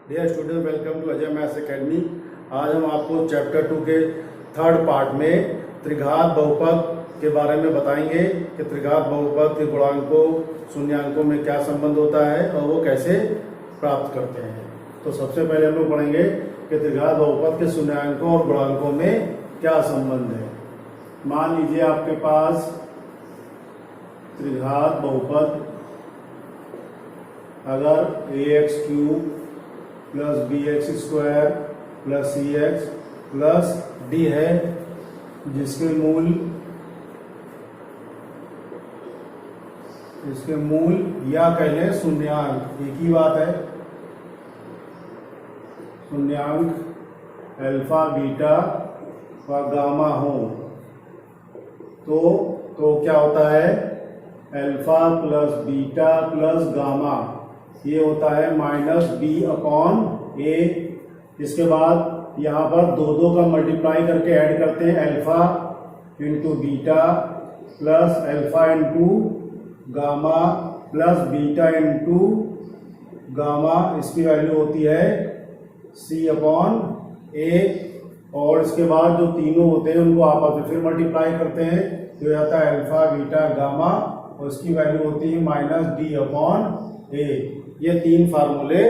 Dear student, welcome to Ajay maths academy. आज हम आपको चैप्टर 2 के थर्ड पार्ट में त्रिघात बहुपद के बारे में बताएंगे कि त्रिघात बहुपद के गुणांकों शून्यांकों में क्या संबंध होता है और वो कैसे प्राप्त करते हैं। तो सबसे पहले हम लोग पढ़ेंगे कि त्रिघात बहुपद के शून्यांकों और गुणांकों में क्या संबंध है। मान लीजिए आपके पास त्रिघात बहुपद अगर ax³ plus bx² plus cx plus d है, जिसके मूल या कह लें शून्यांक, एक ही बात है, शून्यांक अल्फा बीटा व गामा हो तो क्या होता है, alpha plus beta plus gamma, ये होता है -b/a। इसके बाद यहाँ पर दो का मल्टीप्लाई करके ऐड करते हैं, alpha into beta plus alpha into gamma plus beta into gamma, इसकी वैल्यू होती है c/a। और इसके बाद जो तीनों होते हैं उनको आपस में फिर मल्टीप्लाई करते हैं, तो आता है अल्फा बीटा गामा और इसकी वैल्यू होती है -d/a। ये तीन फार्मूले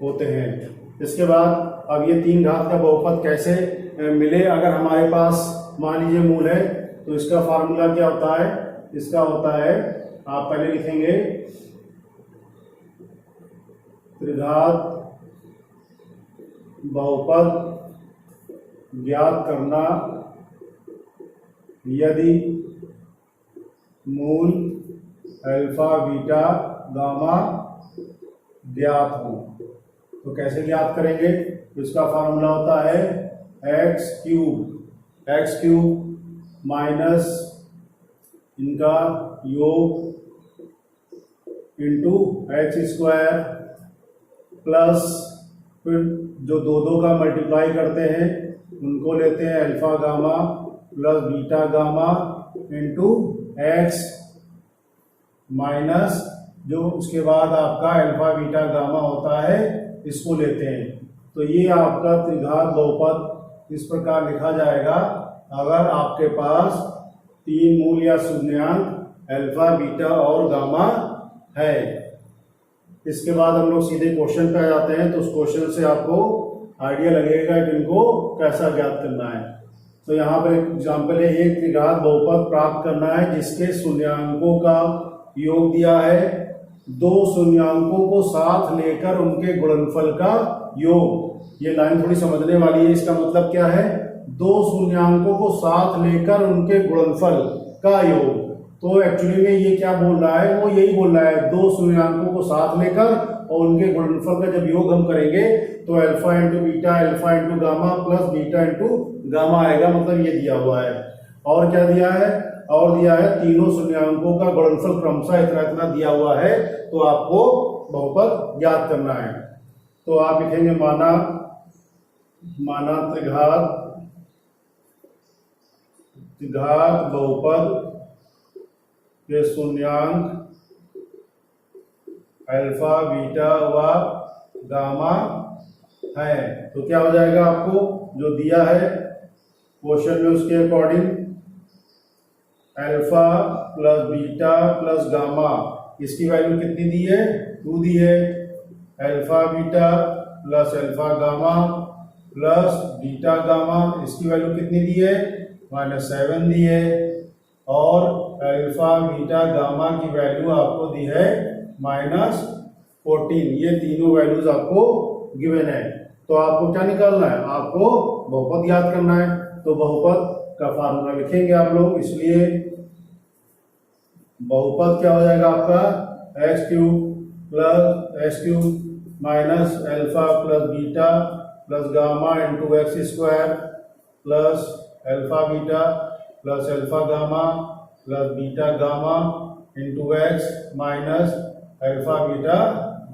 होते हैं। इसके बाद अब ये तीन घात का बहुपद कैसे मिले, अगर हमारे पास मान लीजिए मूल है तो इसका फार्मूला क्या होता है, इसका होता है, आप पहले लिखेंगे त्रिघात बहुपद ज्ञात करना यदि मूल अल्फा बीटा गामा ज्ञात हो। तो कैसे ज्ञात करेंगे, तो इसका फार्मूला होता है x³ माइनस इनका योग इंटू x² प्लस फिर जो दो का मल्टीप्लाई करते हैं उनको लेते हैं alpha gamma plus beta gamma into x minus जो उसके बाद आपका अल्फा बीटा गामा होता है, इसको लेते हैं। तो ये आपका त्रिघात बहुपद इस प्रकार लिखा जाएगा अगर आपके पास तीन मूल या शून्यांक अल्फा बीटा और गामा है। इसके बाद हम लोग सीधे क्वेश्चन पे आ जाते हैं। तो उस क्वेश्चन से आपको आइडिया लगेगा कि इनको कैसा ज्ञात करना है। तो यहाँ पर एग्जाम्पल है, एक त्रिघात बहुपद प्राप्त करना है जिसके शून्यांकों का योग दिया है, दो शून्यांकों को साथ लेकर उनके गुणनफल का योग। ये लाइन थोड़ी समझने वाली है। इसका मतलब क्या है, दो शून्यांकों को साथ लेकर उनके गुणनफल का योग। तो एक्चुअली में ये क्या बोल रहा है, वो यही बोल रहा है, दो शून्यांकों को साथ लेकर और उनके गुणनफल का जब योग हम करेंगे तो alpha into beta alpha into gamma plus beta into gamma आएगा। मतलब ये दिया हुआ है। और क्या दिया है, और दिया है तीनों शून्यांकों का गुणनफल क्रमशः इतना इतना दिया हुआ है। तो आपको बहुपद ज्ञात करना है। तो आप लिखेंगे माना त्रिघात बहुपद के शून्यांक अल्फा बीटा व गामा है। तो क्या हो जाएगा, आपको जो दिया है क्वेश्चन में उसके according alpha plus beta plus gamma, इसकी वैल्यू कितनी दी है, 2 दी है। Alpha beta plus alpha gamma plus beta gamma, इसकी वैल्यू कितनी दी है, -7 दी है। और अल्फा बीटा गामा की वैल्यू आपको दी है -14। ये तीनों वैल्यूज आपको गिवन है। तो आपको क्या निकालना है, आपको बहुपद याद करना है। तो बहुपद का फार्मूला लिखेंगे आप लोग। इसलिए बहुपद क्या हो जाएगा आपका, x³ minus alpha plus beta plus gamma into x² plus alpha beta plus alpha gamma plus beta gamma into x minus alpha beta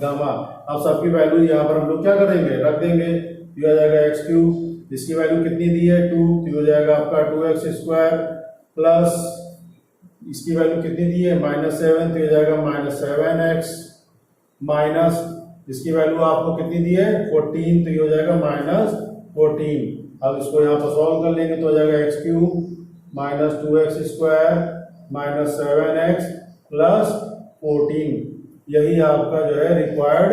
gamma. अब सबकी वैल्यू यहाँ पर हम लोग क्या करेंगे, रख देंगे। ये हो जाएगा x³, इसकी वैल्यू कितनी दी है, 2, तो हो जाएगा आपका 2x² प्लस इसकी वैल्यू कितनी दी है, -7, तो हो जाएगा -7x माइनस इसकी वैल्यू आपको कितनी दी है 14, तो ये हो जाएगा -14। अब इसको यहाँ पर सॉल्व कर लेंगे तो हो जाएगा x³ - 2x² - 7x + 14। यही आपका जो है रिक्वायर्ड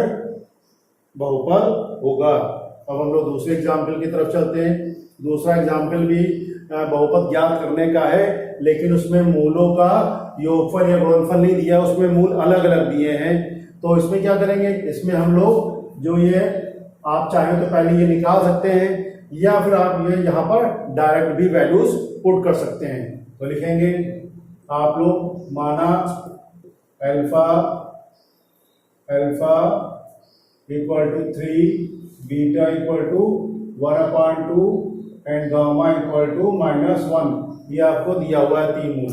बहुपद होगा। अब हम लोग दूसरे एग्जाम्पल की तरफ चलते हैं। दूसरा एग्जाम्पल भी बहुपद ज्ञात करने का है, लेकिन उसमें मूलों का योगफल या गुणनफल नहीं दिया, उसमें मूल अलग अलग दिए हैं। तो इसमें क्या करेंगे, इसमें हम लोग जो ये आप चाहें तो पहले ये निकाल सकते हैं, या फिर आप ये यहाँ पर डायरेक्ट भी वैल्यूज पुट कर सकते हैं। तो लिखेंगे आप लोग, माना alpha equal to 3, beta equal to 1/2 and gamma equal to -1। ये आपको दिया हुआ है 3 मूल।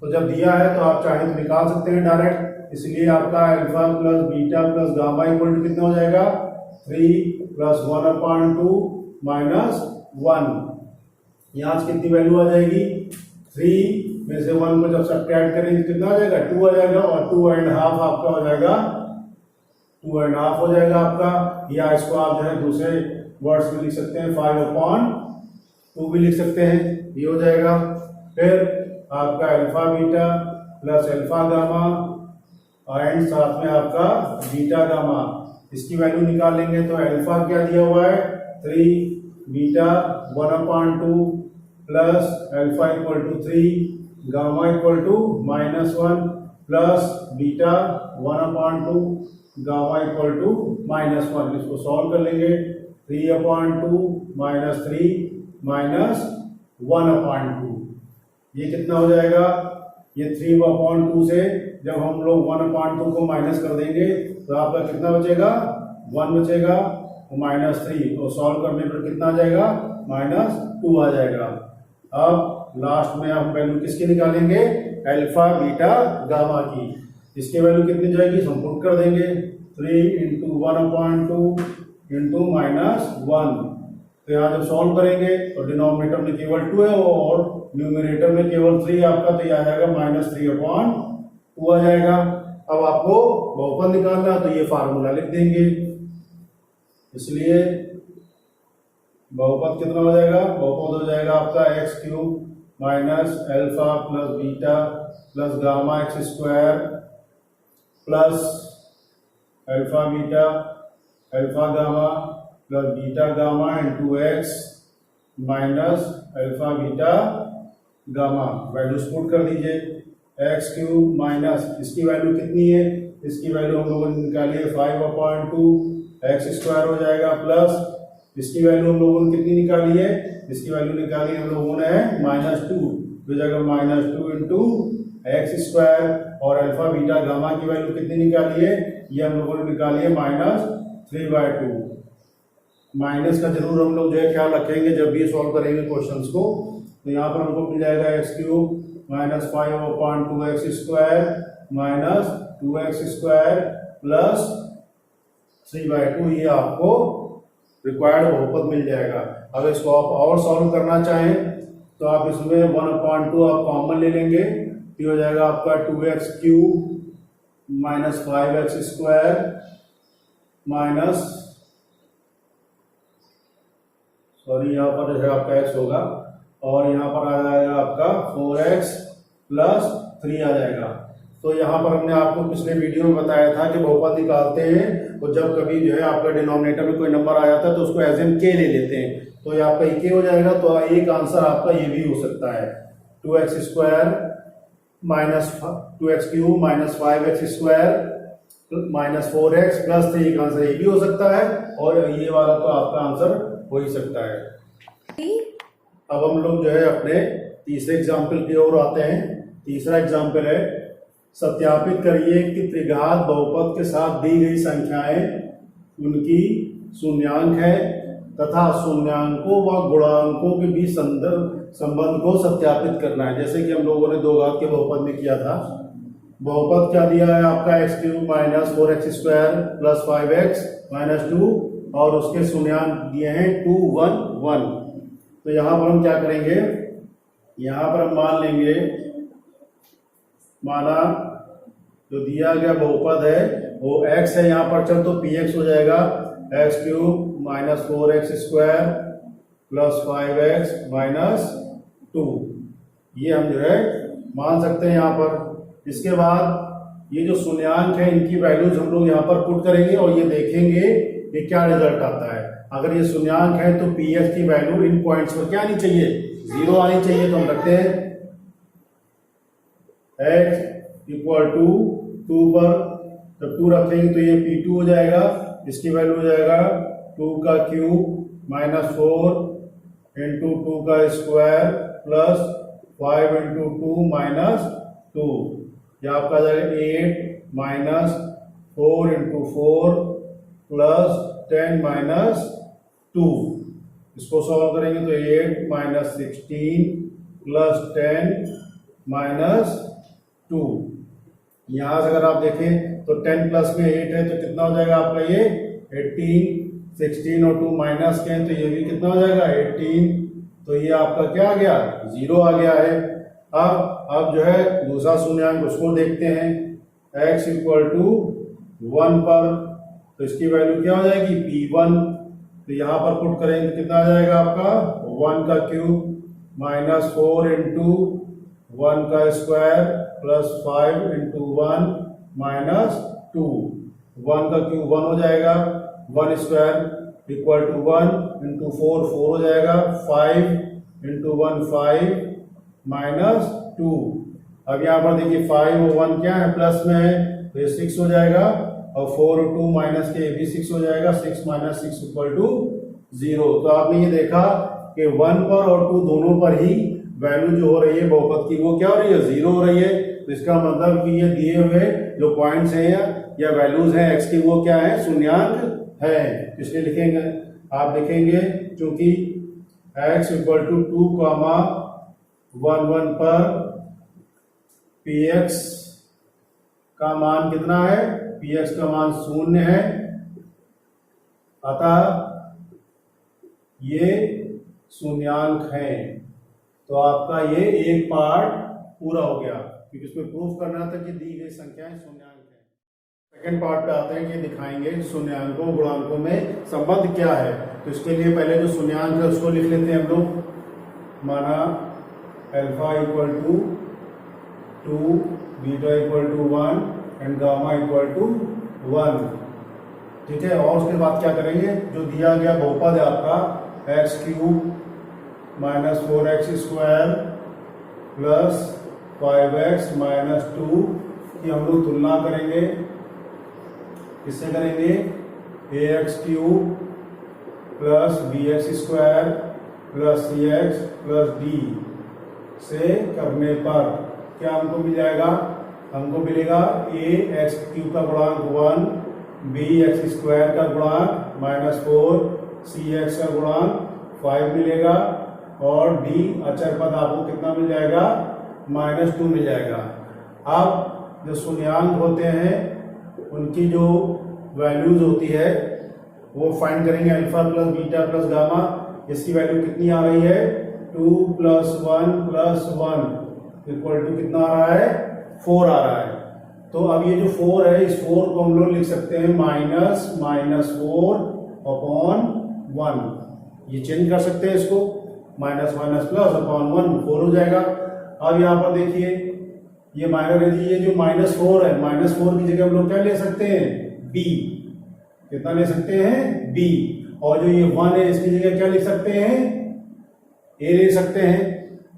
तो जब दिया है तो आप चाहें तो निकाल सकते हैं डायरेक्ट। इसलिए आपका alpha plus beta plus gamma equal to कितना हो जाएगा 3 + 1/2 -1। यहाँ से कितनी वैल्यू आ जाएगी 3 में से 1 को जब सब्ट्रैक्ट करेंगे कितना आ जाएगा 2 आ जाएगा, और 2.5 आपका हो जाएगा 2.5 हो जाएगा आपका। या इसको आप जो है दूसरे वर्ड्स में लिख सकते हैं 5/2 भी लिख सकते हैं, ये हो जाएगा। फिर आपका alpha beta plus alpha gamma and साथ में आपका बीटा गामा, इसकी वैल्यू निकालेंगे तो अल्फा क्या दिया हुआ है 3, beta 1/2 plus alpha equal to 3, gamma equal to -1 plus beta 1/2, gamma equal to -1। इसको सॉल्व कर लेंगे 3/2 - 3 -1/2। ये कितना हो जाएगा, ये 3/2 से जब हम लोग 1/2 को माइनस कर देंगे तो आपका कितना बचेगा 1 बचेगा, -3, और सॉल्व करने पर कितना आ जाएगा -2 आ जाएगा। अब लास्ट में हम वैल्यू किसकी निकालेंगे अल्फा बीटा गामा की। इसकी वैल्यू कितनी जाएगी हम पुट कर देंगे 3 × 1/2 × -1। तो यहाँ जब सॉल्व करेंगे तो डिनोमिनेटर में केवल 2 है और न्यूमरेटर में केवल 3 आपका, तो ये आ जाएगा -3/2 आ जाएगा। अब आपको बहुपद निकालना तो ये फार्मूला लिख देंगे। इसलिए बहुपद कितना हो जाएगा, बहुपद हो जाएगा आपका x³ - alpha plus beta plus gamma x² plus alpha beta alpha gamma plus beta gamma × 2x minus alpha beta gamma. Values put कर दीजिए x³ माइनस इसकी वैल्यू कितनी है, इसकी वैल्यू हम लोगों ने निकाली है 5/2 x² हो जाएगा, प्लस इसकी वैल्यू हम लोगों ने कितनी निकाली है, इसकी वैल्यू निकाली हम लोगों ने -2, तो जाएगा -2 × x²। और अल्फा बीटा गामा की वैल्यू कितनी निकाली है, ये हम लोगों ने निकाली है -3/2। माइनस का जरूर हम लोग जो है ख्याल रखेंगे जब भी सॉल्व करेंगे क्वेश्चंस को। तो यहाँ पर हमको मिल जाएगा x³ - 5/2 x² - 2x² प्लस 3/2, ये आपको रिक्वायर्ड बहुपद मिल जाएगा। अब इसको आप और सॉल्व करना चाहें तो आप इसमें 1/2 आप कॉमन ले लेंगे, ये हो जाएगा आपका 2x³ - 5x² माइनस, सॉरी यहाँ पर जो है आपका x होगा, और यहाँ पर आ जाएगा आपका 4x + 3 आ जाएगा। तो यहाँ पर हमने आपको पिछले वीडियो में बताया था कि बहुपद निकालते हैं तो जब कभी जो है आपका डिनोमिनेटर में कोई नंबर आ जाता है तो उसको एज एन k ले लेते हैं, तो ये आपका k हो जाएगा। तो एक आंसर आपका ये भी हो सकता है 2x² - 2x³ - 5x² -4x + 3, एक आंसर ये भी हो सकता है, और ये वाला तो आपका आंसर हो ही सकता है। अब हम लोग जो है अपने तीसरे एग्जाम्पल की ओर आते हैं। तीसरा एग्जाम्पल है, सत्यापित करिए कि त्रिघात बहुपद के साथ दी गई संख्याएं उनकी शून्यांक है तथा शून्यांकों व गुणांकों के बीच संबंध को सत्यापित करना है। जैसे कि हम लोगों ने दो घात के बहुपद में किया था। बहुपद क्या दिया है आपका x³ - 4x² + 5x - 2, और उसके शून्यांक दिए हैं 2, 1, 1। तो यहाँ पर हम क्या करेंगे, यहाँ पर हम मान लेंगे, माना जो दिया गया बहुपद है वो x है यहाँ पर चल, तो px हो जाएगा x cube minus 4x square plus 5x minus 2। ये हम जो है मान सकते हैं यहाँ पर। इसके बाद ये जो शून्यांक है इनकी वैल्यूज हम लोग यहाँ पर पुट करेंगे और ये देखेंगे कि क्या रिजल्ट आता है। अगर ये शून्यांक है तो px की वैल्यू इन पॉइंट्स पर क्या आनी चाहिए, 0 आनी चाहिए। तो हम रखते हैं x इक्वल टू 2 पर, जब 2 रखेंगे तो ये p2 हो जाएगा, इसकी वैल्यू हो जाएगा 2 का क्यूब माइनस 4 इंटू 2 का स्क्वायर प्लस 5 इंटू 2 माइनस 2। यह आपका आ जाएगा 8 माइनस 4 इंटू 4 प्लस 10 माइनस 2। इसको सॉल्व करेंगे तो 8 माइनस 16 प्लस 10 माइनस 2। यहाँ से अगर आप देखें तो 10 प्लस में 8 है तो कितना हो जाएगा आपका ये 18। 16 और 2 माइनस के हैं तो ये भी कितना हो जाएगा 18। तो ये आपका क्या आ गया 0 आ गया है। अब जो है दूसरा शून्यांक उसको देखते हैं, x इक्वल टू 1 पर, तो इसकी वैल्यू क्या हो जाएगी p1। तो यहाँ पर पुट करेंगे तो कितना आ जाएगा आपका 1 का क्यूब माइनस 4 इंटू 1 का स्क्वायर प्लस 5 इंटू 1 माइनस 2। 1 का क्यूब 1 हो जाएगा, 1 स्क्वायर इक्वल टू 1 इंटू 4 4 हो जाएगा, 5 इंटू 1 5 माइनस 2। अब यहाँ पर देखिए 5 और 1 क्या है प्लस में है तो ये 6 हो जाएगा, और 4 और 2 माइनस के ये भी 6 हो जाएगा, 6 माइनस 6 इक्वल टू 0। तो आपने ये देखा कि 1 पर और 2 दोनों पर ही वैल्यू जो हो रही है बहुपद की वो क्या हो रही है 0 हो रही है। तो इसका मतलब कि ये दिए हुए जो पॉइंट्स हैं या वैल्यूज हैं x की वो क्या है शून्यांक है, इसलिए लिखेंगे आप देखेंगे क्योंकि x इक्वल टू 2 कॉमा 1 1 पर px का मान कितना है, px का मान 0 है, अतः ये शून्यांक है। तो आपका ये एक पार्ट पूरा हो गया, क्योंकि इसमें प्रूफ करना था कि दी गई संख्याएं शून्यांक है। सेकंड पार्ट पे आते हैं कि दिखाएंगे शून्यांकों गुणांकों में संबंध क्या है। तो इसके लिए पहले जो शून्यांक है उसको लिख लेते हैं हम लोग। माना alpha equal to 2, beta equal to 1 and gamma equal to 1। ठीक है, और उसके बाद क्या करेंगे, जो दिया गया बहुपद है आपका x cube minus 4x square plus 5x minus 2 की हम लोग तुलना करेंगे। किससे करेंगे, ax cube plus bx square plus cx plus d से करने पर क्या हमको मिल जाएगा, हमको मिलेगा ax क्यूब का गुणांक 1, bx स्क्वायर का गुणांक माइनस 4, cx का गुणांक 5 मिलेगा, और d अचर पद आपको कितना मिल जाएगा माइनस 2 मिल जाएगा। अब जो शून्यांक होते हैं उनकी जो वैल्यूज होती है वो फाइंड करेंगे, alpha plus beta plus gamma. इसकी वैल्यू कितनी आ रही है 2 प्लस 1 प्लस 1 इक्वल टू कितना आ रहा है 4 आ रहा है। तो अब ये जो 4 है इस 4 को हम लोग लिख सकते हैं माइनस 4 अपॉन 1। ये चेंज कर सकते हैं इसको, माइनस माइनस प्लस अपॉन 1 4 हो जाएगा। अब यहाँ पर देखिए ये माइनस, ये जो माइनस 4 है, माइनस 4 की जगह हम लोग क्या ले सकते हैं b, कितना ले सकते हैं b, और जो ये 1 है इसकी जगह क्या लिख सकते हैं a ले सकते हैं।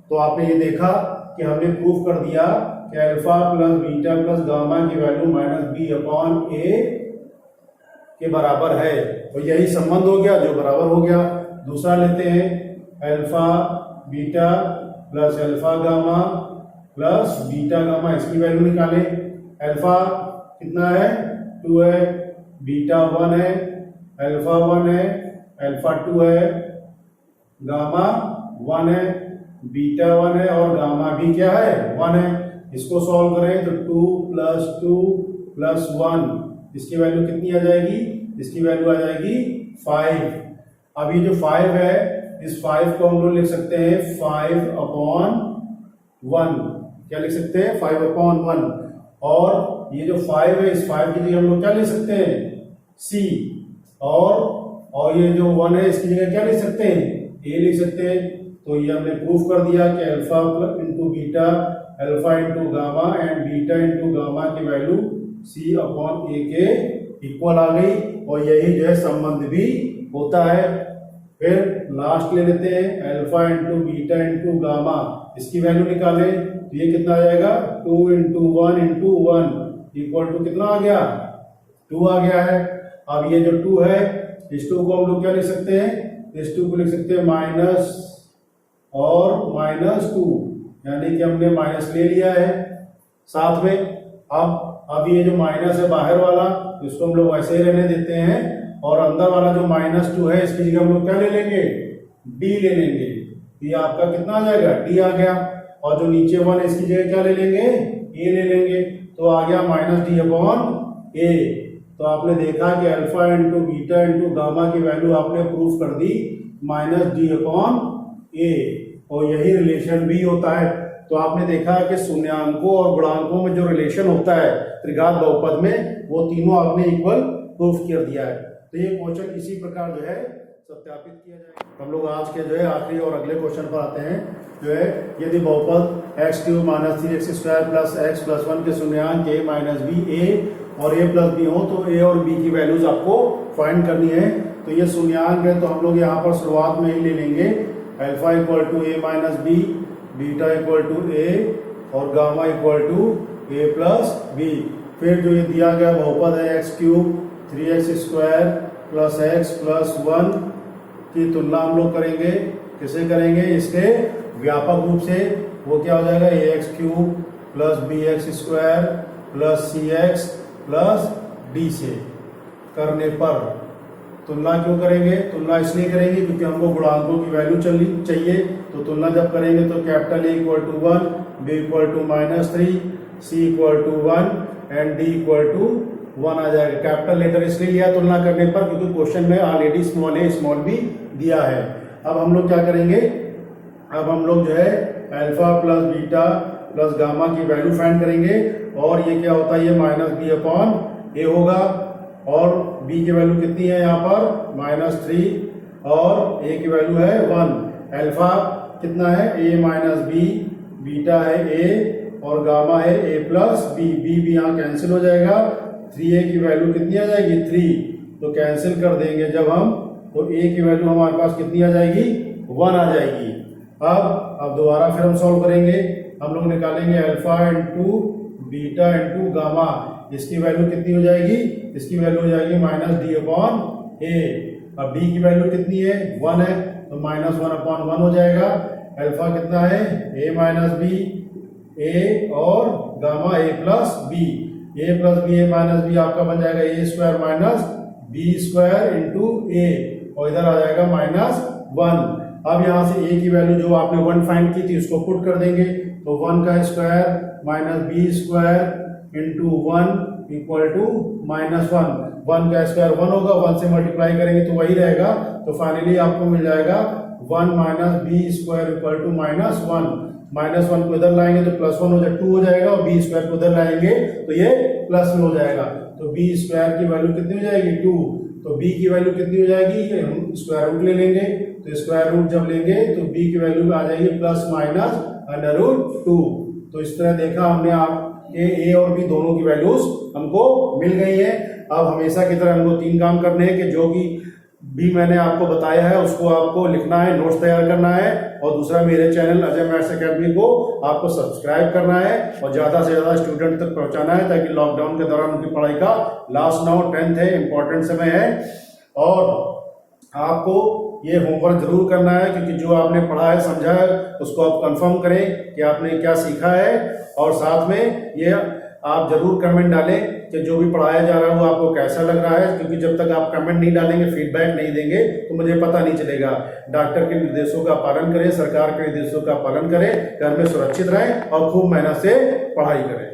तो आपने ये देखा कि हमने प्रूफ कर दिया कि alpha plus beta plus gamma की value minus b upon a के बराबर है, तो यही संबंध हो गया जो बराबर हो गया। दूसरा लेते हैं alpha beta plus alpha gamma plus beta gamma, इसकी वैल्यू निकालें। अल्फा कितना है 2 है, बीटा 1 है, अल्फा 1 है, अल्फा 2 है, गामा 1 है, बीटा 1 है और गामा भी क्या है 1 है। इसको सॉल्व करें तो 2 प्लस 2 प्लस 1, इसकी वैल्यू कितनी आ जाएगी, इसकी वैल्यू आ जाएगी 5। अब ये जो 5 है इस 5 को हम लोग लिख सकते हैं 5 अपॉन 1, क्या लिख सकते हैं 5 अपॉन 1, और ये जो 5 है, इस 5 की जगह हम लोग क्या ले सकते हैं, C, और ये जो 1 है इसकी जगह क्या ले सकते हैं, A ले सकते हैं। तो ये हमने प्रूफ कर दिया कि alpha into beta, alpha into gamma and beta into gamma की वैल्यू C अपॉन A के इक्वल आ गई, और यही जो है संबंध भी होता है। फिर लास्ट ले लेते हैं, alpha into beta into gamma, इसकी वैल्यू निकालें तो ये कितना आ जाएगा, 2 इंटू 1 इंटू 1 इक्वल टू कितना आ गया, 2 आ गया है। अब ये जो 2 है, इस 2 को हम लोग क्या लिख सकते हैं, इस 2 को लिख सकते हैं माइनस और -2, यानी कि हमने माइनस ले लिया है साथ में। अब ये जो माइनस है बाहर वाला, इसको हम लोग वैसे ही रहने देते हैं, और अंदर वाला जो -2 है इसकी जगह हम लोग क्या ले लेंगे, d ले लेंगे। तो ये आपका कितना आ जाएगा, d आ गया, और जो नीचे 1 है इसकी जगह क्या ले लेंगे, a ले लेंगे, तो आ गया -d अपॉन a। तो आपने देखा कि alpha into beta into gamma की वैल्यू आपने प्रूफ कर दी -d अपॉन a, और यही रिलेशन भी होता है। तो आपने देखा कि शून्यांकों और गुणांकों में जो रिलेशन होता है त्रिघात बहुपद में, वो तीनों आपने इक्वल प्रूफ कर दिया है। तो ये क्वेश्चन इसी प्रकार जो है सत्यापित किया जाएगा। हम लोग आज के जो है आखिरी और अगले क्वेश्चन पर आते हैं, जो है यदि बहुपद x³ - 3x² plus x plus 1 के शून्यांक a माइनस b, a और a प्लस b हो, तो a और b की वैल्यूज आपको फाइंड करनी है। तो ये शून्यांक है, तो हम लोग यहाँ पर शुरुआत में ही ले लेंगे alpha equal to a minus b, beta equal to a और gamma equal to a plus b। फिर जो ये दिया गया बहुपद है x³ 3x² plus x plus 1 की तुलना हम लोग करेंगे, किसे करेंगे, इसके व्यापक रूप से। वो क्या हो जाएगा, ax³ plus bx² plus cx plus d से करने पर तुलना क्यों करेंगे, तुलना इसलिए करेंगे क्योंकि हमको गुणांकों की वैल्यू चाहिए। तो तुलना जब करेंगे तो capital A equal to 1, B equal to -3, C equal to 1 and D equal to 1 आ जाएगा। कैपिटल लेटर इसलिए लिया तुलना करने पर क्योंकि क्वेश्चन में already small a small b दिया है। अब हम लोग क्या करेंगे, अब हम लोग जो है alpha plus beta plus gamma की वैल्यू फाइंड करेंगे, और ये क्या होता है, ये -b अपॉन a होगा, और b की वैल्यू कितनी है यहाँ पर -3 और a की वैल्यू है 1। अल्फा कितना है, a माइनस b, बीटा है a और गामा है a प्लस b, b भी यहाँ कैंसिल हो जाएगा। 3a की वैल्यू कितनी आ जाएगी, 3, तो कैंसिल कर देंगे जब हम, तो a की वैल्यू हमारे पास कितनी आ जाएगी, 1 आ जाएगी। अब दोबारा फिर हम सॉल्व करेंगे, हम लोग निकालेंगे alpha into beta into gamma, इसकी वैल्यू कितनी हो जाएगी, इसकी वैल्यू हो जाएगी -d अपॉन a। अब d की वैल्यू कितनी है, 1 है, तो -1 अपॉन 1 हो जाएगा। अल्फा कितना है, a माइनस b, a और gamma a plus b, a plus b, a minus b आपका बन जाएगा a² minus b² into a, और इधर आ जाएगा -1। अब यहाँ से a की वैल्यू जो आपने 1 फाइंड की थी उसको पुट कर देंगे, तो 1 का square minus b² into 1 equal to -1। 1 का स्क्वायर 1 होगा, 1 से मल्टीप्लाई करेंगे तो वही रहेगा, तो फाइनली आपको मिल जाएगा 1 माइनस b² इक्वल टू -1। -1 को इधर लाएंगे तो +1 हो जाएगा, 2 हो जाएगा, और b² को इधर लाएंगे तो ये प्लस में हो जाएगा। तो b² की वैल्यू कितनी हो जाएगी, 2। तो b की वैल्यू कितनी हो जाएगी, ये हम स्क्वायर रूट ले लेंगे, तो स्क्वायर रूट जब लेंगे तो b की वैल्यू आ जाएगी ±√2। तो इस तरह देखा हमने, आपके a और b दोनों की वैल्यूज हमको मिल गई है। अब हमेशा की तरह हमको 3 काम करने हैं कि जो कि भी मैंने आपको बताया है उसको आपको लिखना है, नोट्स तैयार करना है, और दूसरा मेरे चैनल अजय मैथ्स अकेडमी को आपको सब्सक्राइब करना है और ज़्यादा से ज़्यादा स्टूडेंट तक पहुंचाना है, ताकि लॉकडाउन के दौरान उनकी पढ़ाई का लास्ट नाउ 10th है, इंपॉर्टेंट समय है। और आपको ये होमवर्क जरूर करना है, क्योंकि जो आपने पढ़ा है समझा है उसको आप कंफर्म करें कि आपने क्या सीखा है, और साथ में ये आप जरूर कमेंट डालें कि जो भी पढ़ाया जा रहा है वो आपको कैसा लग रहा है, क्योंकि जब तक आप कमेंट नहीं डालेंगे, फीडबैक नहीं देंगे, तो मुझे पता नहीं चलेगा। डॉक्टर के निर्देशों का पालन करें, सरकार के निर्देशों का पालन करें, घर में सुरक्षित रहें और खूब मेहनत से पढ़ाई करें।